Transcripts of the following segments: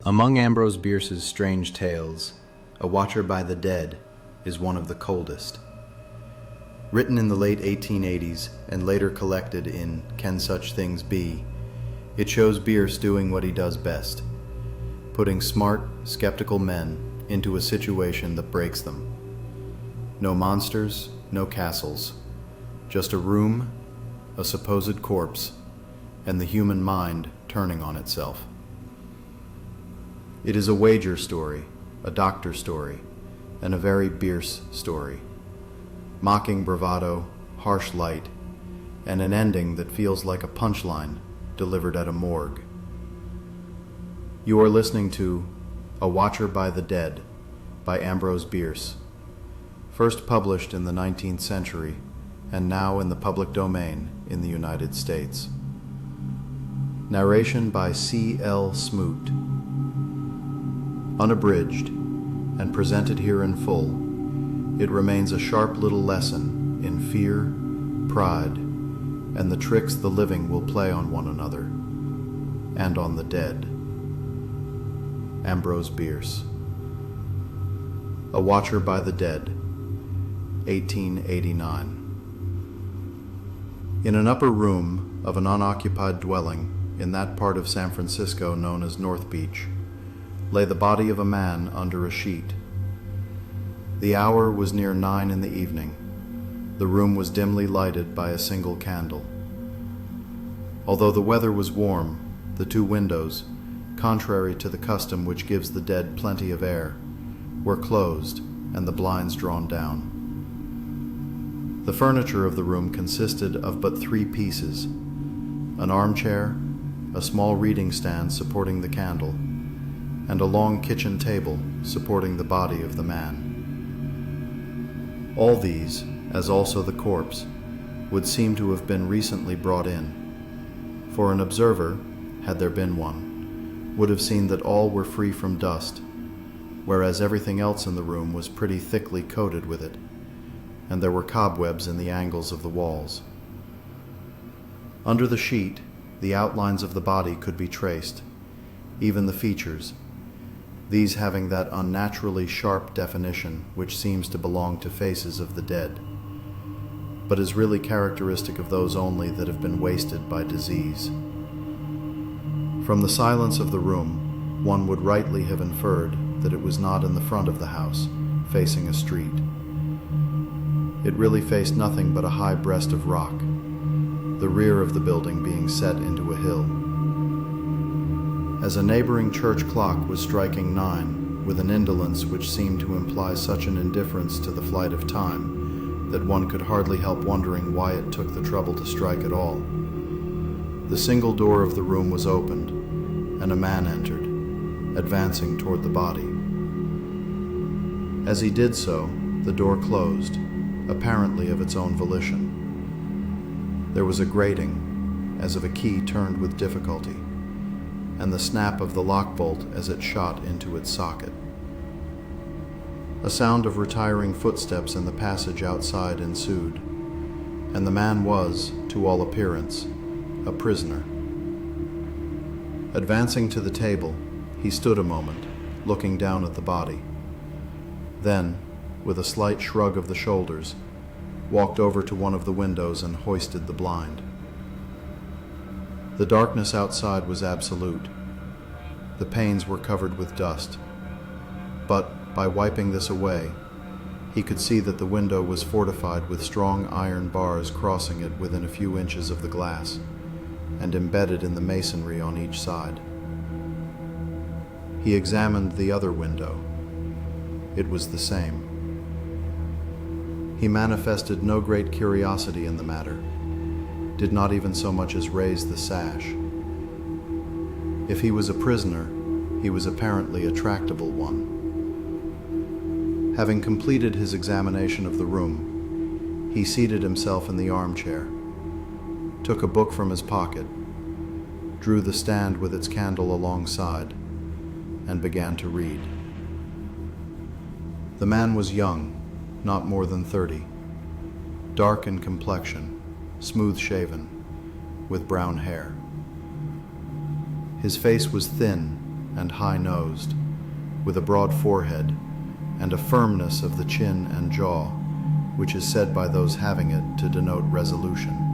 Among Ambrose Bierce's strange tales, A Watcher by the Dead is one of the coldest. Written in the late 1880s and later collected in Can Such Things Be, it shows Bierce doing what he does best, putting smart, skeptical men into a situation that breaks them. No monsters, no castles, just a room, a supposed corpse, and the human mind turning on itself. It is a wager story, a doctor story, and a very Bierce story. Mocking bravado, harsh light, and an ending that feels like a punchline delivered at a morgue. You are listening to A Watcher by the Dead by Ambrose Bierce, first published in the 19th century and now in the public domain in the United States. Narration by C L Smoot. Unabridged and presented here in full, it remains a sharp little lesson in fear, pride, and the tricks the living will play on one another and on the dead. Ambrose Bierce. A Watcher by the Dead, 1889. In an upper room of an unoccupied dwelling in that part of San Francisco known as North Beach, lay the body of a man under a sheet. The hour was near 9 in the evening. The room was dimly lighted by a single candle. Although the weather was warm, the two windows, contrary to the custom which gives the dead plenty of air, were closed and the blinds drawn down. The furniture of the room consisted of but 3 pieces: an armchair, a small reading stand supporting the candle, and a long kitchen table supporting the body of the man. All these, as also the corpse, would seem to have been recently brought in, for an observer, had there been one, would have seen that all were free from dust, whereas everything else in the room was pretty thickly coated with it, and there were cobwebs in the angles of the walls. Under the sheet, the outlines of the body could be traced, even the features, these having that unnaturally sharp definition which seems to belong to faces of the dead, but is really characteristic of those only that have been wasted by disease. From the silence of the room, one would rightly have inferred that it was not in the front of the house, facing a street. It really faced nothing but a high breast of rock, the rear of the building being set into a hill. As a neighboring church clock was striking 9 with an indolence which seemed to imply such an indifference to the flight of time that one could hardly help wondering why it took the trouble to strike at all, the single door of the room was opened, and a man entered, advancing toward the body. As he did so, the door closed, apparently of its own volition. There was a grating, as of a key turned with difficulty, and the snap of the lock bolt as it shot into its socket. A sound of retiring footsteps in the passage outside ensued, and the man was, to all appearance, a prisoner. Advancing to the table, he stood a moment, looking down at the body. Then, with a slight shrug of the shoulders, walked over to one of the windows and hoisted the blind. The darkness outside was absolute. The panes were covered with dust, but by wiping this away, he could see that the window was fortified with strong iron bars crossing it within a few inches of the glass, and embedded in the masonry on each side. He examined the other window. It was the same. He manifested no great curiosity in the matter, did not even so much as raise the sash. If he was a prisoner, he was apparently a tractable one. Having completed his examination of the room, he seated himself in the armchair, took a book from his pocket, drew the stand with its candle alongside, and began to read. The man was young, not more than 30, dark in complexion, smooth-shaven, with brown hair. His face was thin and high-nosed, with a broad forehead and a firmness of the chin and jaw, which is said by those having it to denote resolution.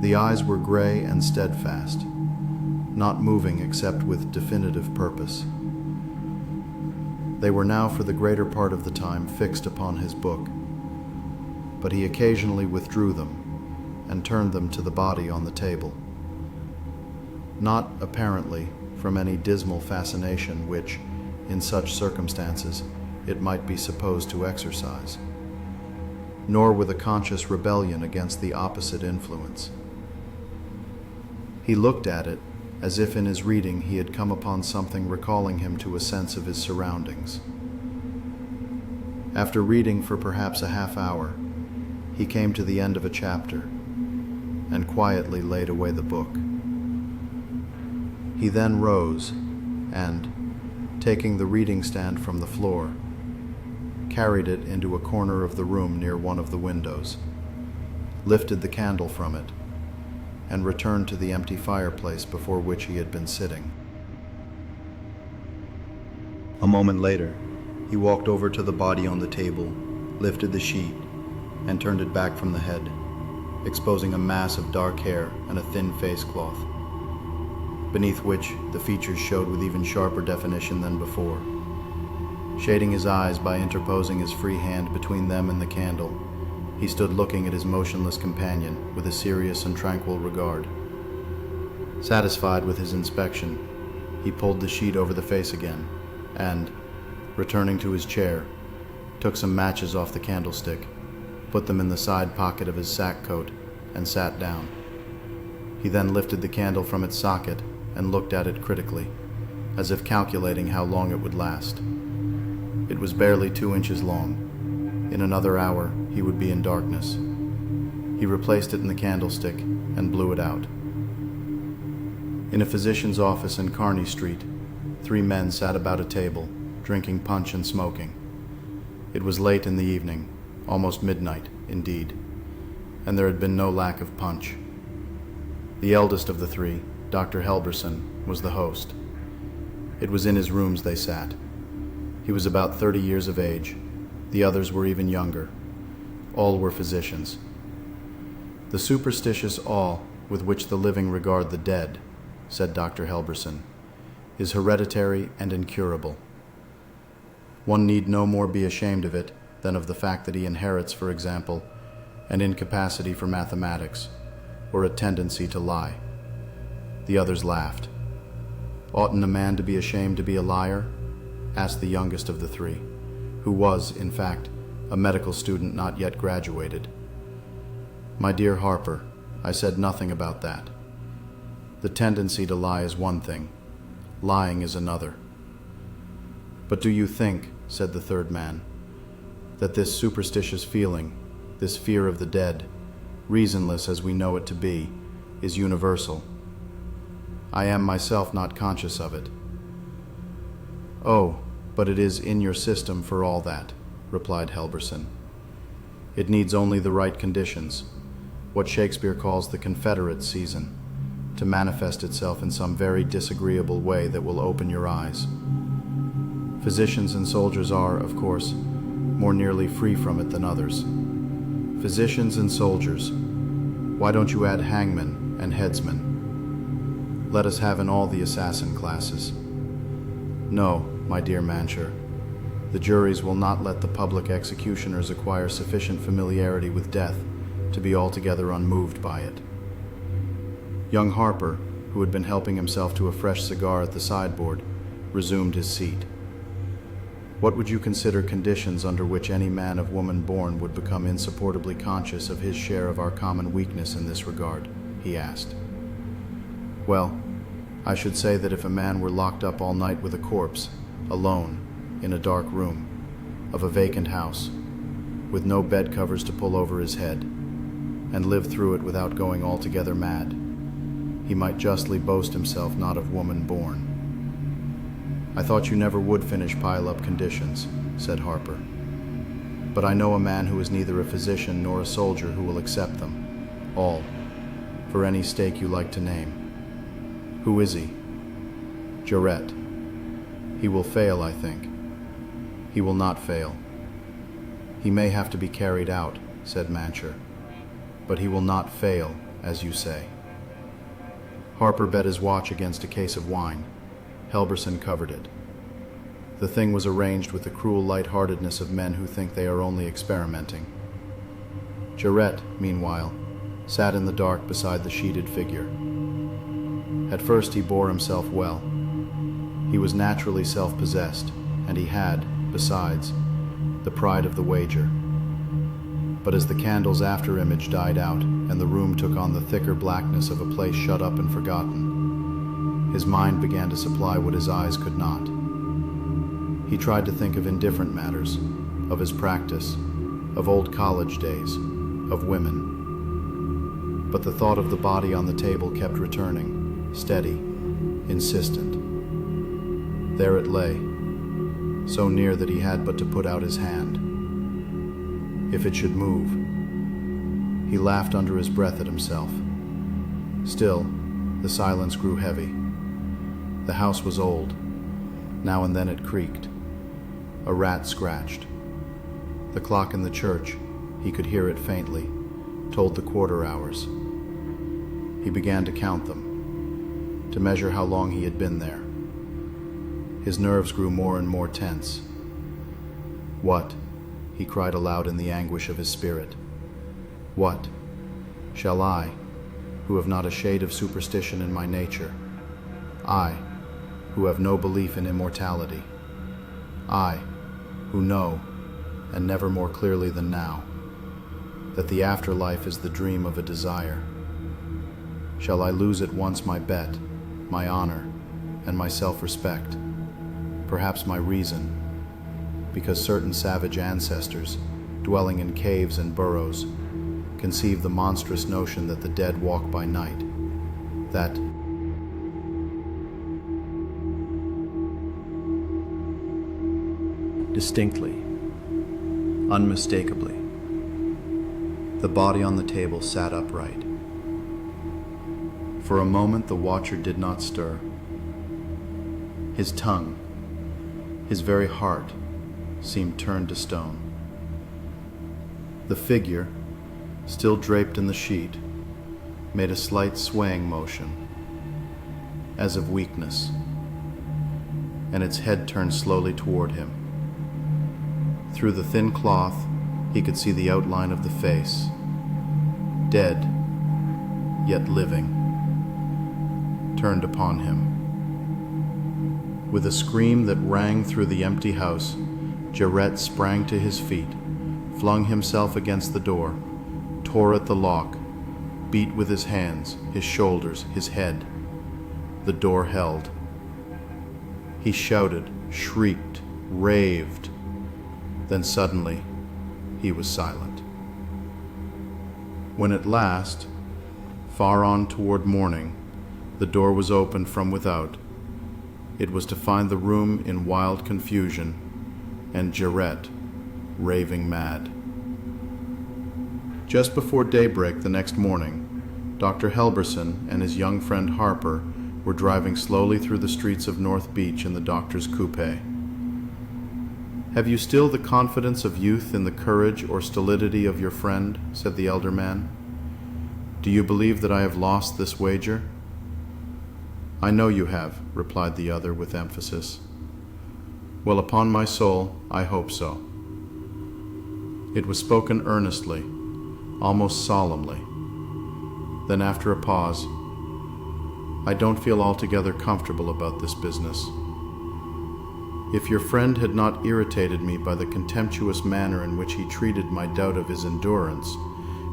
The eyes were gray and steadfast, not moving except with definitive purpose. They were now for the greater part of the time fixed upon his book, but he occasionally withdrew them and turned them to the body on the table, not, apparently, from any dismal fascination which, in such circumstances, it might be supposed to exercise, nor with a conscious rebellion against the opposite influence. He looked at it as if in his reading he had come upon something recalling him to a sense of his surroundings. After reading for perhaps a half hour, he came to the end of a chapter and quietly laid away the book. He then rose and, taking the reading stand from the floor, carried it into a corner of the room near one of the windows, lifted the candle from it, and returned to the empty fireplace before which he had been sitting. A moment later, he walked over to the body on the table, lifted the sheet, and turned it back from the head, exposing a mass of dark hair and a thin face cloth, beneath which the features showed with even sharper definition than before. Shading his eyes by interposing his free hand between them and the candle, he stood looking at his motionless companion with a serious and tranquil regard. Satisfied with his inspection, he pulled the sheet over the face again, and, returning to his chair, took some matches off the candlestick, put them in the side pocket of his sack coat, and sat down. He then lifted the candle from its socket and looked at it critically, as if calculating how long it would last. It was barely 2 inches long. In another hour, he would be in darkness. He replaced it in the candlestick and blew it out. In a physician's office in Kearny Street, 3 men sat about a table, drinking punch and smoking. It was late in the evening, almost midnight, indeed, and there had been no lack of punch. The eldest of the 3, Dr. Helberson, was the host. It was in his rooms they sat. He was about 30 years of age. The others were even younger. All were physicians. The superstitious awe with which the living regard the dead, said Dr. Helberson, is hereditary and incurable. One need no more be ashamed of it than of the fact that he inherits, for example, an incapacity for mathematics, or a tendency to lie. The others laughed. Oughtn't a man to be ashamed to be a liar? Asked the youngest of the 3, who was, in fact, a medical student not yet graduated. My dear Harper, I said nothing about that. The tendency to lie is one thing, lying is another. But do you think, said the 3rd man, that this superstitious feeling, this fear of the dead, reasonless as we know it to be, is universal? I am myself not conscious of it. Oh, but it is in your system for all that, replied Helberson. It needs only the right conditions, what Shakespeare calls the Confederate season, to manifest itself in some very disagreeable way that will open your eyes. Physicians and soldiers are, of course, more nearly free from it than others. Physicians and soldiers, why don't you add hangmen and headsmen? Let us have in all the assassin classes. No, my dear Mancher, the juries will not let the public executioners acquire sufficient familiarity with death to be altogether unmoved by it. Young Harper, who had been helping himself to a fresh cigar at the sideboard, resumed his seat. What would you consider conditions under which any man of woman born would become insupportably conscious of his share of our common weakness in this regard? He asked. Well, I should say that if a man were locked up all night with a corpse, alone, in a dark room, of a vacant house, with no bed covers to pull over his head, and lived through it without going altogether mad, he might justly boast himself not of woman born. I thought you never would finish pile-up conditions, said Harper. But I know a man who is neither a physician nor a soldier who will accept them, all, for any stake you like to name. Who is he? Jarrett. He will fail, I think. He will not fail. He may have to be carried out, said Mancher, but he will not fail, as you say. Harper bet his watch against a case of wine. Helberson covered it. The thing was arranged with the cruel lightheartedness of men who think they are only experimenting. Jarrett, meanwhile, sat in the dark beside the sheeted figure. At first he bore himself well. He was naturally self-possessed, and he had, besides, the pride of the wager. But as the candle's after-image died out, and the room took on the thicker blackness of a place shut up and forgotten, his mind began to supply what his eyes could not. He tried to think of indifferent matters, of his practice, of old college days, of women. But the thought of the body on the table kept returning, steady, insistent. There it lay, so near that he had but to put out his hand. If it should move. He laughed under his breath at himself. Still, the silence grew heavy. The house was old. Now and then it creaked. A rat scratched. The clock in the church, he could hear it faintly, told the quarter hours. He began to count them, to measure how long he had been there. His nerves grew more and more tense. What, he cried aloud in the anguish of his spirit, what shall I, who have not a shade of superstition in my nature, I, who have no belief in immortality, I, who know, and never more clearly than now, that the afterlife is the dream of a desire, shall I lose at once my bet, my honor, and my self-respect, perhaps my reason, because certain savage ancestors, dwelling in caves and burrows, conceived the monstrous notion that the dead walk by night, that distinctly, unmistakably, the body on the table sat upright. For a moment the watcher did not stir. His tongue, his very heart, seemed turned to stone. The figure, still draped in the sheet, made a slight swaying motion, as of weakness, and its head turned slowly toward him. Through the thin cloth, he could see the outline of the face, dead, yet living, turned upon him. With a scream that rang through the empty house, Jarrett sprang to his feet, flung himself against the door, tore at the lock, beat with his hands, his shoulders, his head. The door held. He shouted, shrieked, raved. Then suddenly, he was silent. When at last, far on toward morning, the door was opened from without, it was to find the room in wild confusion, and Jarrett raving mad. Just before daybreak the next morning, Dr. Helberson and his young friend Harper were driving slowly through the streets of North Beach in the doctor's coupe. "Have you still the confidence of youth in the courage or stolidity of your friend?" said the elder man. "Do you believe that I have lost this wager?" "I know you have," replied the other with emphasis. "Well, upon my soul, I hope so." It was spoken earnestly, almost solemnly. Then after a pause, "I don't feel altogether comfortable about this business. If your friend had not irritated me by the contemptuous manner in which he treated my doubt of his endurance,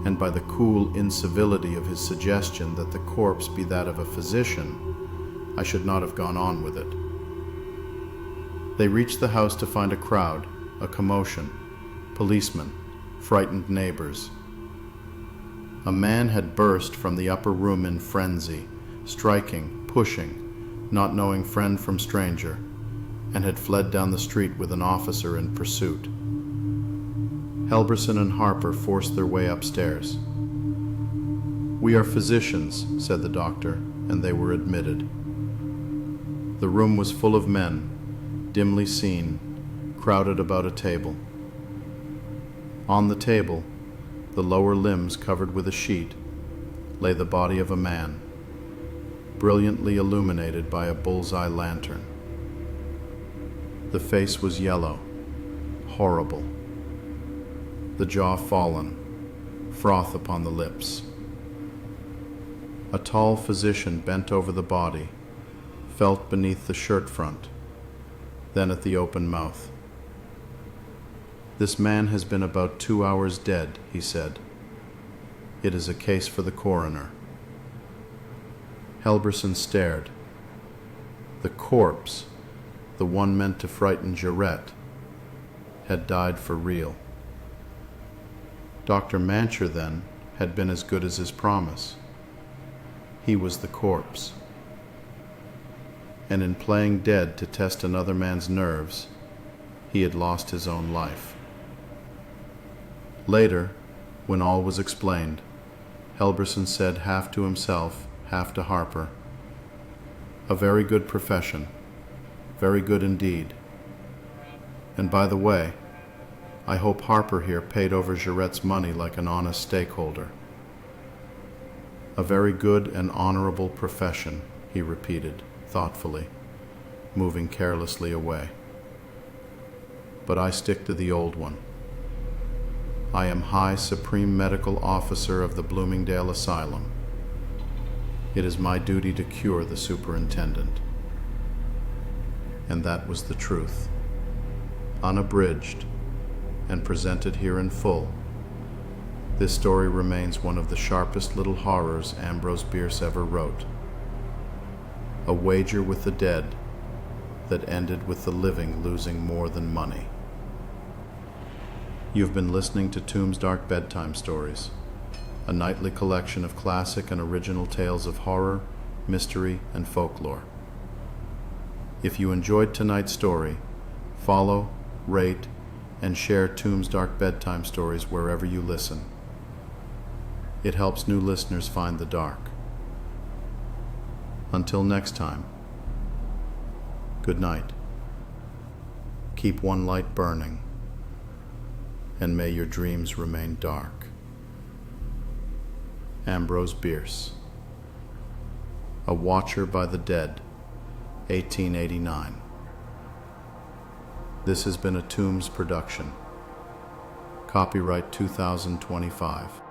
and by the cool incivility of his suggestion that the corpse be that of a physician, I should not have gone on with it." They reached the house to find a crowd, a commotion, policemen, frightened neighbors. A man had burst from the upper room in frenzy, striking, pushing, not knowing friend from stranger, and had fled down the street with an officer in pursuit. Helberson and Harper forced their way upstairs. "We are physicians," said the doctor, and they were admitted. The room was full of men, dimly seen, crowded about a table. On the table, the lower limbs covered with a sheet, lay the body of a man, brilliantly illuminated by a bullseye lantern. The face was yellow, horrible, the jaw fallen, froth upon the lips. A tall physician bent over the body, felt beneath the shirt front, then at the open mouth. "This man has been about 2 hours dead," he said. "It is a case for the coroner." Helberson stared. The corpse, the one meant to frighten Jarrett, had died for real. Dr. Mancher, then, had been as good as his promise. He was the corpse. And in playing dead to test another man's nerves, he had lost his own life. Later, when all was explained, Helberson said, half to himself, half to Harper, "A very good profession, very good indeed. And by the way, I hope Harper here paid over Jarrett's money like an honest stakeholder." "A very good and honorable profession," he repeated thoughtfully, moving carelessly away. "But I stick to the old one. I am High Supreme Medical Officer of the Bloomingdale Asylum. It is my duty to cure the superintendent." And that was the truth, unabridged and presented here in full. This story remains one of the sharpest little horrors Ambrose Bierce ever wrote. A wager with the dead that ended with the living losing more than money. You've been listening to Tooms Dark Bedtime Stories, a nightly collection of classic and original tales of horror, mystery, and folklore. If you enjoyed tonight's story, follow, rate, and share Tooms Dark Bedtime Stories wherever you listen. It helps new listeners find the dark. Until next time, good night. Keep one light burning, and may your dreams remain dark. Ambrose Bierce, A Watcher by the Dead, 1889. This has been a Tooms production. Copyright 2025.